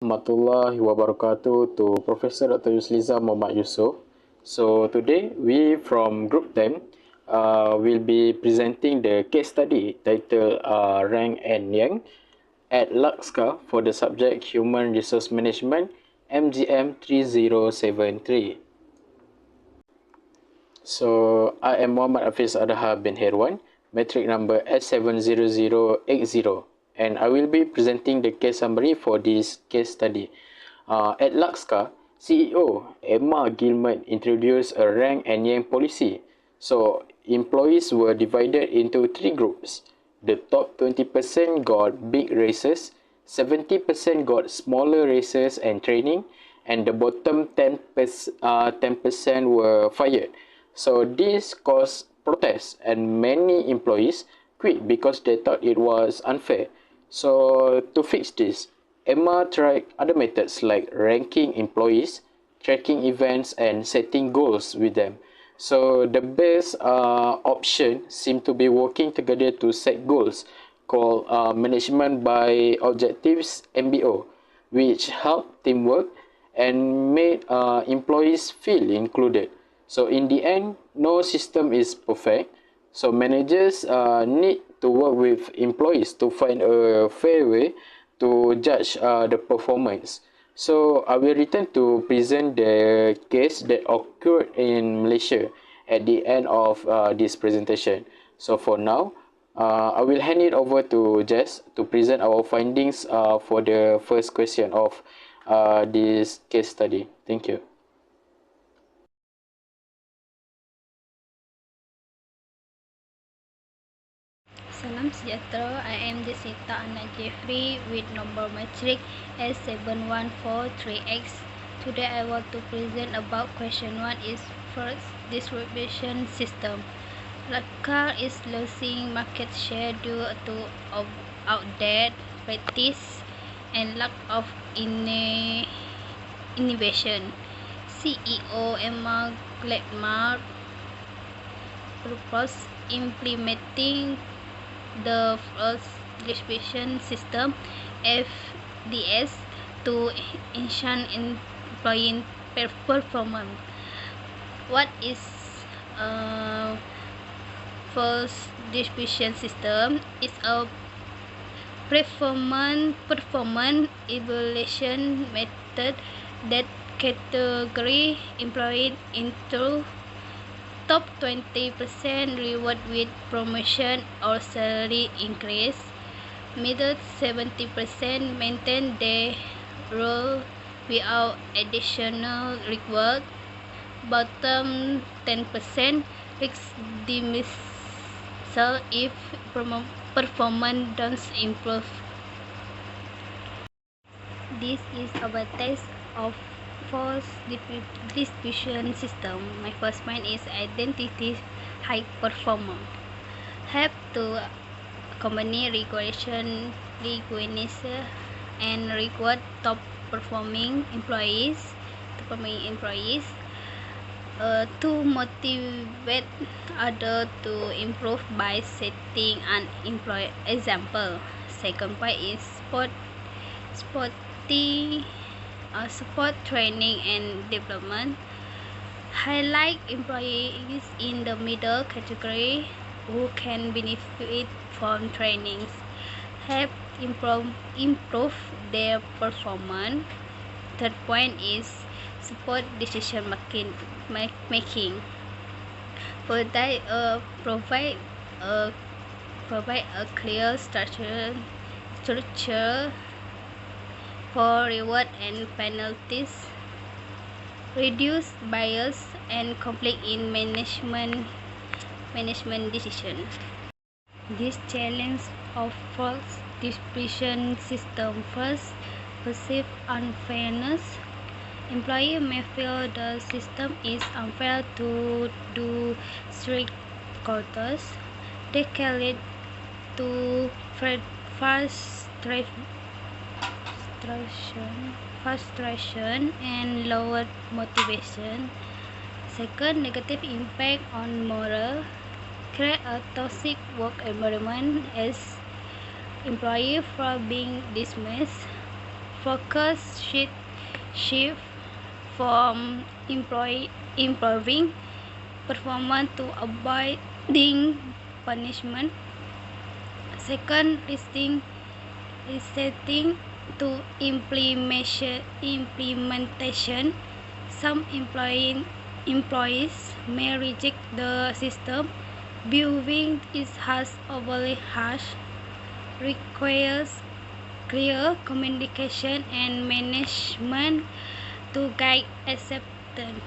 warahmatullahi wabarakatuh to Professor Dr. Yusliza Muhammad Yusof. So today we from Group 10 will be presenting the case study titled Rang and Yang at Luxca for the subject Human Resource Management MGM 3073. So I am Muhammad Hafiz Adha bin Herwan, metric number S70080, and I will be presenting the case summary for this case study. At Luxca, CEO Emma Gilman introduced a rank and yang policy. So employees were divided into three groups. The top 20% got big races, 70% got smaller races and training, and the bottom 10% were fired. So this caused protests and many employees quit because they thought it was unfair. So to fix this, Emma tried other methods like ranking employees, tracking events, and setting goals with them. So the best option seemed to be working together to set goals called Management by Objectives MBO, which helped teamwork and made employees feel included. So in the end, no system is perfect. So managers need to work with employees to find a fair way to judge the performance. So I will return to present the case that occurred in Malaysia at the end of this presentation. So for now, I will hand it over to Jess to present our findings for the first question of this case study. Thank you. Salam sejahtera, I am Jessica Anak Jeffrey with number matric S7143X. Today I want to present about question 1 is first distribution system. Lakar is losing market share due to outdated practice and lack of innovation. CEO Emma Gladmark proposed implementing the first distribution system FDS to enhance employee performance. What is first distribution system? It's a performance evaluation method that categorizes employees into top 20% reward with promotion or salary increase, middle 70% maintain their role without additional reward, bottom 10% risk dismissal if performance doesn't improve. This is our test of force distribution system. My first point is identity high performer. Have to company recognition and reward top performing employees. To motivate others to improve by setting an employee example. Second point is support training and development. Highlight employees in the middle category who can benefit from trainings. Help improve their performance. Third point is support decision making. Provide a clear structure for reward and penalties, reduce bias and conflict in management decision. This challenge of false distribution system. First, perceived unfairness. Employee may feel the system is unfair to do strict quotas. They can lead to frustration and lower motivation. Second, negative impact on morale. Create a toxic work environment as employees from being dismissed focus shift from improving performance to avoiding punishment. Second, resetting to implementation. Some employees may reject the system, viewing it as overly harsh, requires clear communication and management to guide acceptance.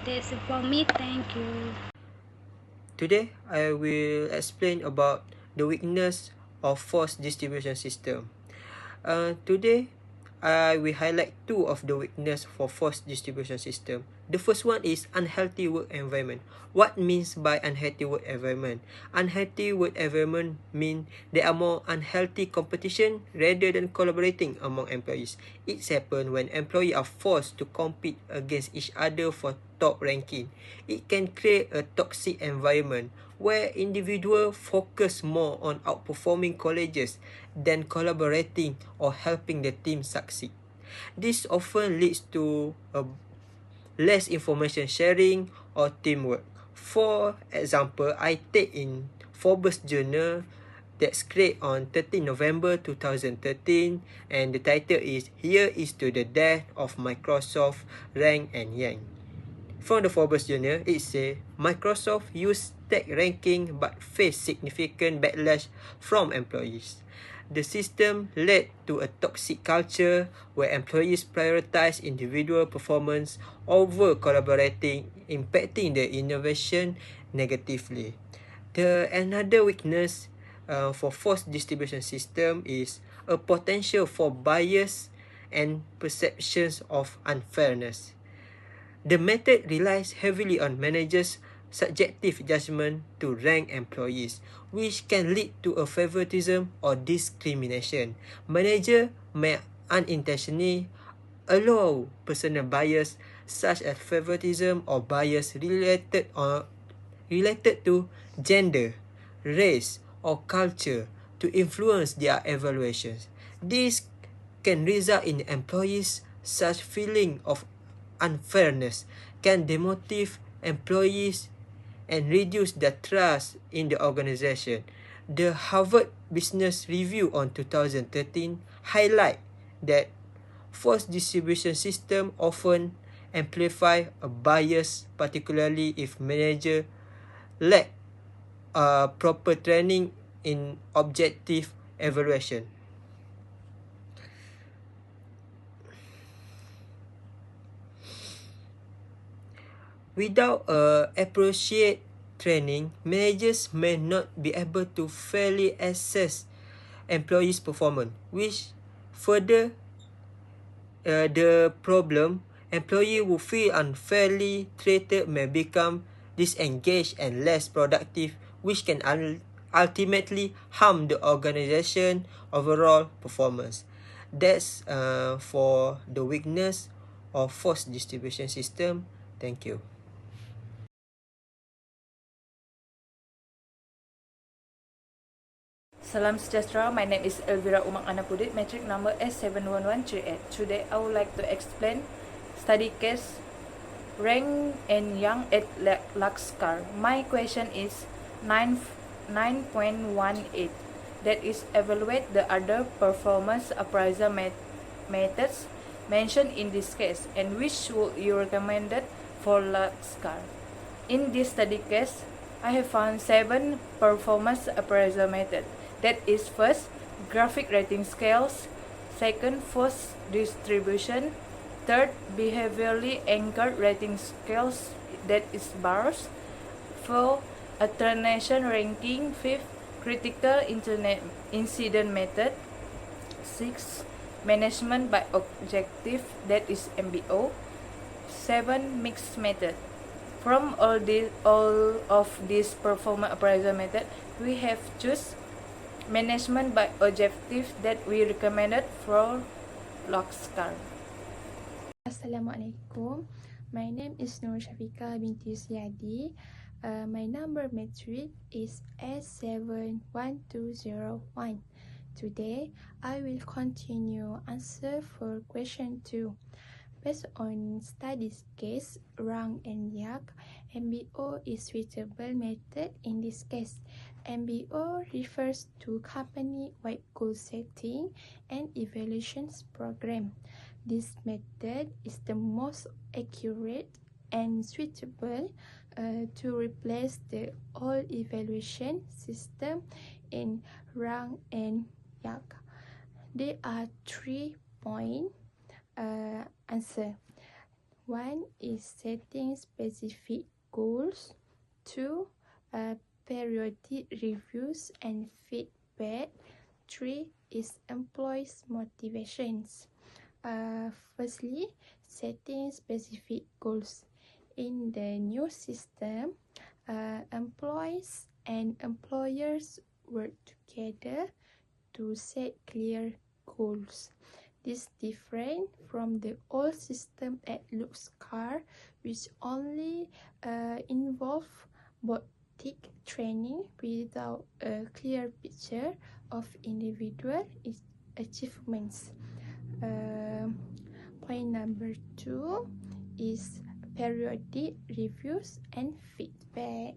That's it for me. Thank you. Today, I will explain about the weakness of force distribution system. Today, I will highlight two of the weakness for force distribution system. The first one is unhealthy work environment. What means by unhealthy work environment? Unhealthy work environment mean there are more unhealthy competition rather than collaborating among employees. It happens when employees are forced to compete against each other for top ranking. It can create a toxic environment where individuals focus more on outperforming colleagues than collaborating or helping the team succeed. This often leads to less information sharing or teamwork. For example, I take in Forbes Journal that's created on 13 November 2013, and the title is Here is to the Death of Microsoft, Rank and Yang. From the Forbes Journal, it says Microsoft used tech ranking but faced significant backlash from employees. The system led to a toxic culture where employees prioritize individual performance over collaborating, impacting the innovation negatively. The another weakness for force distribution system is a potential for bias and perceptions of unfairness. The method relies heavily on managers' subjective judgment to rank employees, which can lead to a favoritism or discrimination. Manager may unintentionally allow personal bias such as favoritism or bias related to gender, race, or culture to influence their evaluations. This can result in employees such feeling of unfairness can demotivate employees and reduce their trust in the organization. The Harvard Business Review on 2013 highlight that force distribution system often amplify a bias, particularly if manager lack proper training in objective evaluation. Without appropriate training, managers may not be able to fairly assess employees' performance, which further the problem. Employees who feel unfairly treated may become disengaged and less productive, which can ultimately harm the organization overall performance. That's for the weakness of force distribution system. Thank you. Salam sejahtera, my name is Elvira Umang Anapudit, metric number S71138. Today I would like to explain study case Rank and Yang at Luxcar. My question is 9.18, that is evaluate the other performance appraisal methods mentioned in this case and which would you recommend for Luxcar. In this study case, I have found 7 performance appraisal methods. That is first, graphic rating scales, second, force distribution, third, behaviorally anchored rating scales, that is bars, fourth, alternation ranking, fifth, critical incident method, sixth, management by objective, that is MBO, 7, mixed method. From all of these performance appraisal method, we have choose management by objective that we recommended for Luxcar. Assalamualaikum. My name is Nur Shafika binti Siadi. My number metric is S71201. Today, I will continue answer for question 2. Based on studies case, Rang and Yak, MBO is suitable method in this case. MBO refers to company-wide goal setting and evaluations program. This method is the most accurate and suitable to replace the old evaluation system in Rang and Yak. There are 3 points answer. 1 is setting specific goals. 2, periodic reviews and feedback. 3 is employees' motivations. Firstly, setting specific goals. In the new system, employees and employers work together to set clear goals. This different from the old system at Luxcar, which only involve boutique training without a clear picture of individual achievements. Point number 2 is periodic reviews and feedback.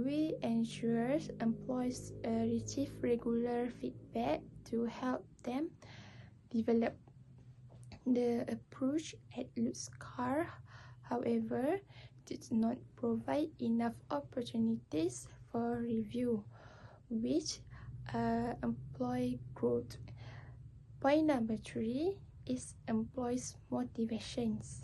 We ensure employees receive regular feedback to help them develop. The approach at Luxcar, however, did not provide enough opportunities for review, which employee growth. Point number 3 is employees' motivations.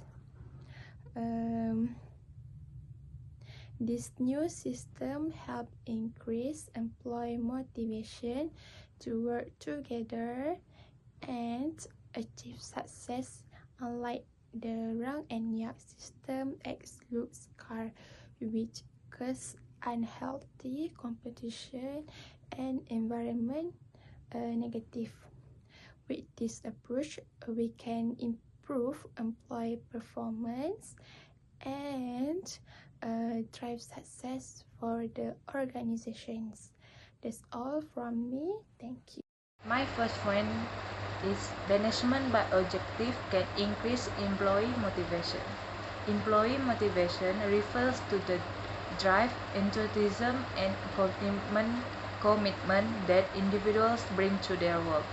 This new system help increase employee motivation to work together and achieve success, unlike the Rang and Yak system at Luxcar, which cause unhealthy competition and environment negative. With this approach, we can improve employee performance and drive success for the organizations. That's all from me. Thank you. My first point is management by objective can increase employee motivation. Employee motivation refers to the drive, enthusiasm, and commitment that individuals bring to their work.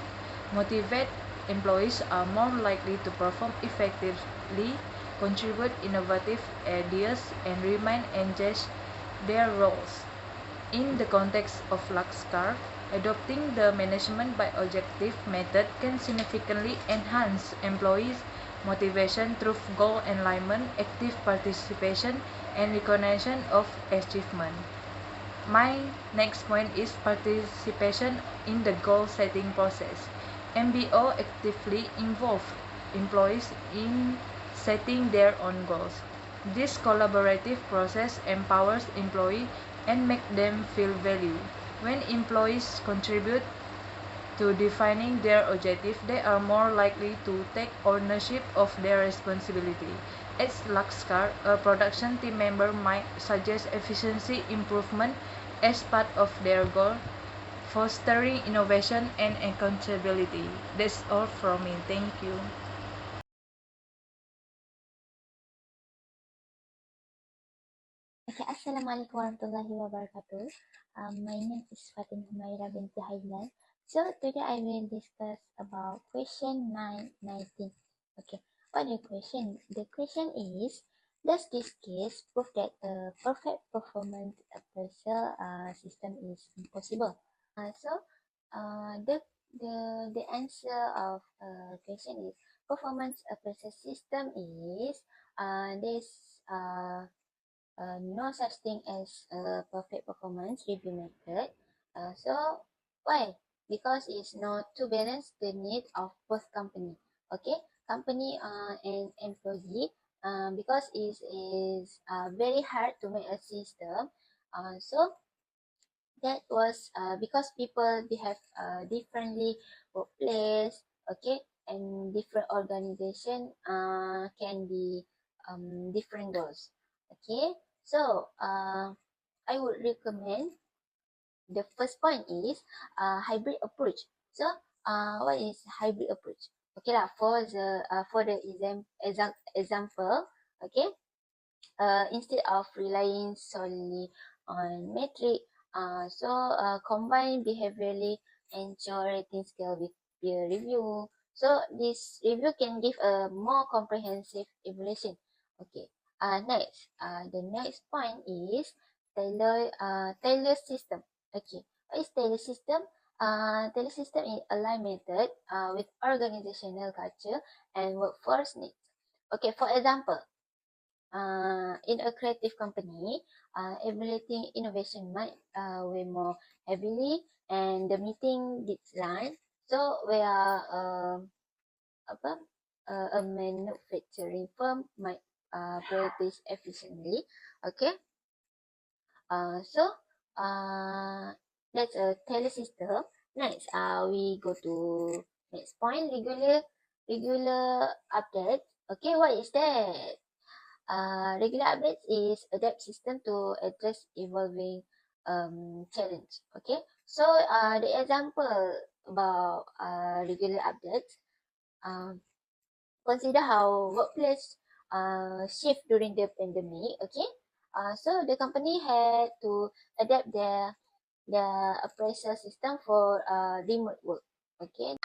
Motivated employees are more likely to perform effectively, contribute innovative ideas, and remain engaged in their roles. In the context of Luxcar, adopting the management by objective method can significantly enhance employees' motivation through goal alignment, active participation, and recognition of achievement. My next point is participation in the goal-setting process. MBO actively involves employees in setting their own goals. This collaborative process empowers employees and makes them feel valued. When employees contribute to defining their objective, they are more likely to take ownership of their responsibility. At Luxcar, a production team member might suggest efficiency improvement as part of their goal, fostering innovation and accountability. That's all from me. Thank you. Okay, Assalamualaikum warahmatullahi wabarakatuh. My name is Fatin Humaira binti Hailan. So today I will discuss about question 919. Okay, what the question? The question is, does this case prove that a perfect performance appraisal system is impossible? So the answer of question is performance appraisal system is there's no such thing as a perfect performance review method. So why? Because it's not to balance the need of both company. Okay, company and employee. Because it is very hard to make a system. So that was because people they have differently workplace. Okay, and different organization can be different goals. Okay, so I would recommend the first point is hybrid approach. So what is hybrid approach? Okay lah, for the example, okay, instead of relying solely on metric, combine behaviorally and rating scale with peer review. So this review can give a more comprehensive evaluation. Okay. Next, the next point is tailor system. Okay, what is tailor system? Tailor system is align method with organizational culture and workforce needs. Okay, for example, in a creative company, evaluating innovation might weigh more heavily, and the meeting deadline. So we are a manufacturing firm might prioritize efficiently. Okay. So that's a tailor system. Next, we go to next point, regular updates. Okay, what is that? Regular updates is adapt system to address evolving challenge. Okay, so the example about regular updates, consider how workplace shift during the pandemic. Okay, so the company had to adapt their appraisal system for remote work. Okay,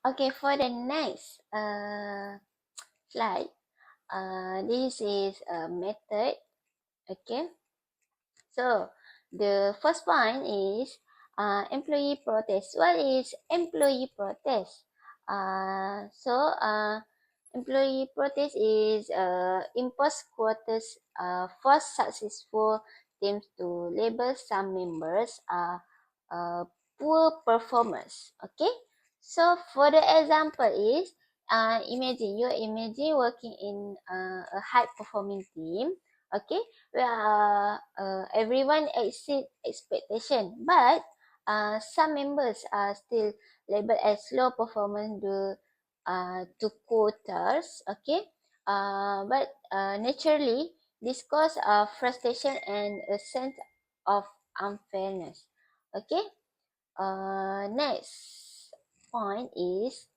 okay, for the next slide, this is a method. Okay, so the first one is employee protest. What is employee protest? Employee protest is impose quotas for successful teams to label some members poor performers. Okay, so for the example is imagine working in a high performing team. Okay, where everyone exceed expectation, but some members are still labeled as low performance due to quotas. Okay, but naturally this cause frustration and a sense of unfairness. Okay, next point is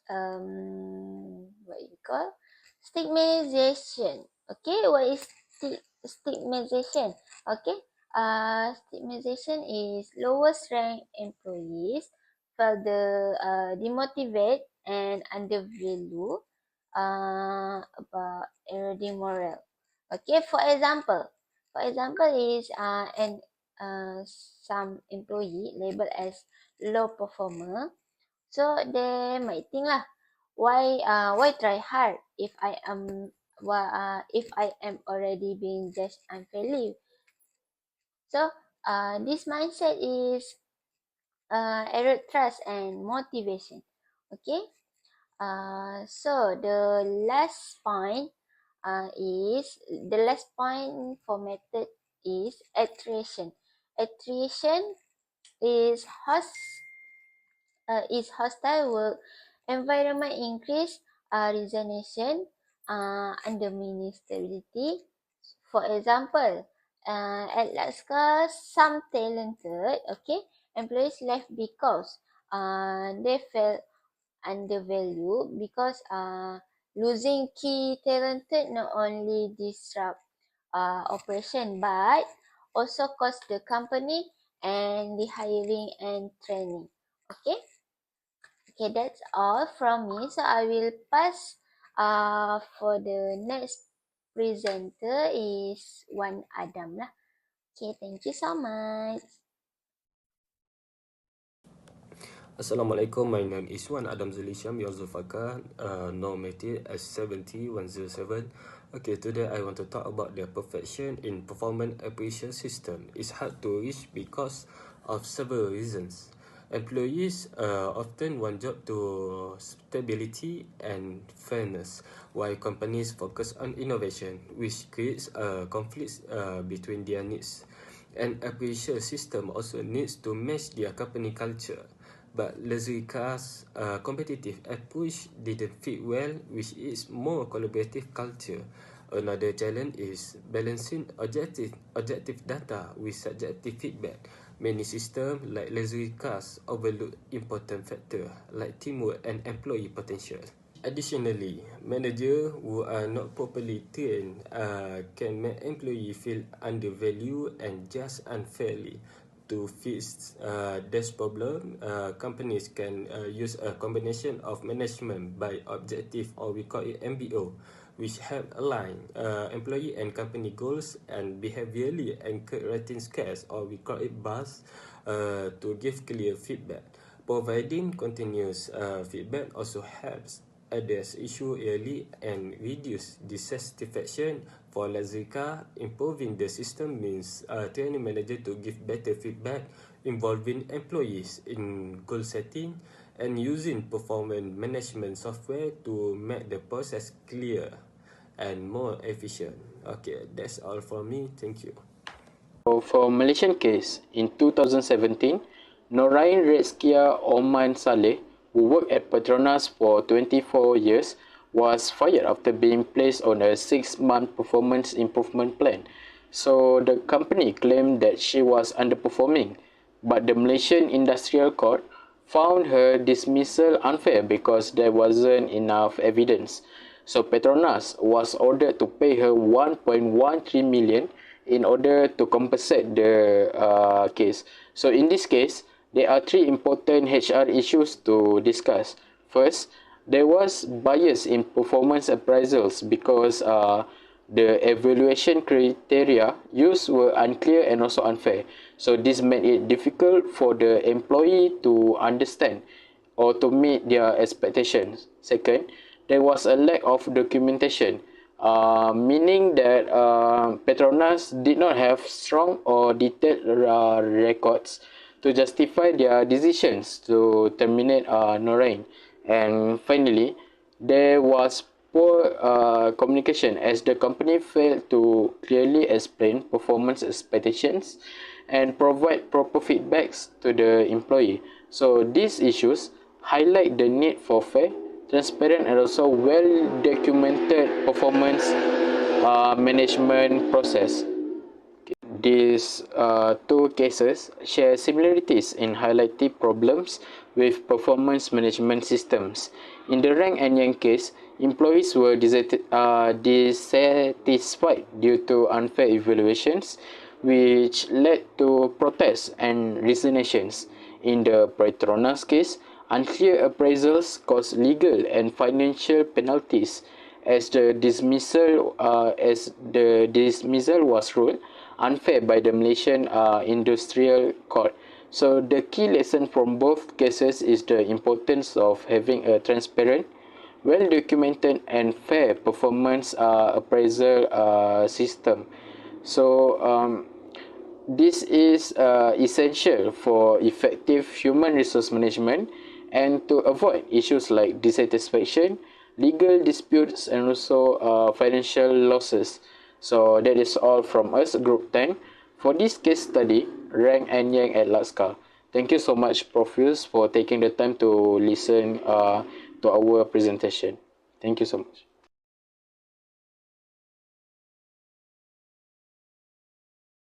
what you call stigmatization. Okay, what is stigmatization? Okay, stigmatization is lowest rank employees further demotivate and undervalue about eroding morale. Okay, for example is and some employee labeled as low performer. So they might think lah, why try hard if I am already being judged unfairly. So this mindset is erode trust and motivation. Okay. So the last point for method is attrition. Attrition is hostile work environment increase resignation under stability. For example, at Laska, some talented employees left because they felt undervalued because losing key talented not only disrupt operation but also cost the company and the hiring and training. Okay. Okay, that's all from me. So I will pass for the next presenter is Wan Adam lah. Okay, thank you so much. Assalamualaikum, my name is Wan Adam Zulisham Yozufaka, normative S70107. Okay, today I want to talk about the perfection in performance appraisal system. It's hard to reach because of several reasons. Employees often want job to stability and fairness, while companies focus on innovation, which creates a conflict between their needs. An appraisal system also needs to match their company culture. But luxury cars' competitive approach didn't fit well with its more collaborative culture. Another challenge is balancing objective data with subjective feedback. Many systems like luxury cars overlook important factors like teamwork and employee potential. Additionally, managers who are not properly trained can make employees feel undervalued and judged unfairly. To fix this problem, companies can use a combination of management by objective, or we call it MBO, which help align employee and company goals, and behaviorally anchored rating scales, or we call it BAS, to give clear feedback. Providing continuous feedback also helps address issue early and reduce dissatisfaction. For luxury car, improving the system means training manager to give better feedback, involving employees in goal setting, and using performance management software to make the process clear and more efficient. Okay, that's all from me. Thank you. So for Malaysian case, in 2017, Norain Rezkia Oman Saleh, who worked at Petronas for 24 years, was fired after being placed on a 6-month performance improvement plan. So the company claimed that she was underperforming, but the Malaysian Industrial Court found her dismissal unfair because there wasn't enough evidence. So Petronas was ordered to pay her 1.13 million in order to compensate the case. So in this case, there are 3 important HR issues to discuss. First, there was bias in performance appraisals because the evaluation criteria used were unclear and also unfair. So this made it difficult for the employee to understand or to meet their expectations. Second, there was a lack of documentation, meaning that Petronas did not have strong or detailed records to justify their decisions to terminate Norain. And finally, there was poor communication as the company failed to clearly explain performance expectations and provide proper feedbacks to the employee. So these issues highlight the need for fair, transparent, and also well-documented performance management process. These 2 cases share similarities in highlighting problems with performance management systems. In the Rang and Yang case, employees were dissatisfied due to unfair evaluations, which led to protests and resignations. In the Petronas case, unclear appraisals caused legal and financial penalties as the dismissal was ruled unfair by the Malaysian Industrial Court. So the key lesson from both cases is the importance of having a transparent, well-documented and fair performance appraisal system. So this is essential for effective human resource management and to avoid issues like dissatisfaction, legal disputes, and also financial losses. So that is all from us, Group 10, for this case study, Rang and Yang at Laskar. Thank you so much, Prof. Yus, for taking the time to listen to our presentation. Thank you so much.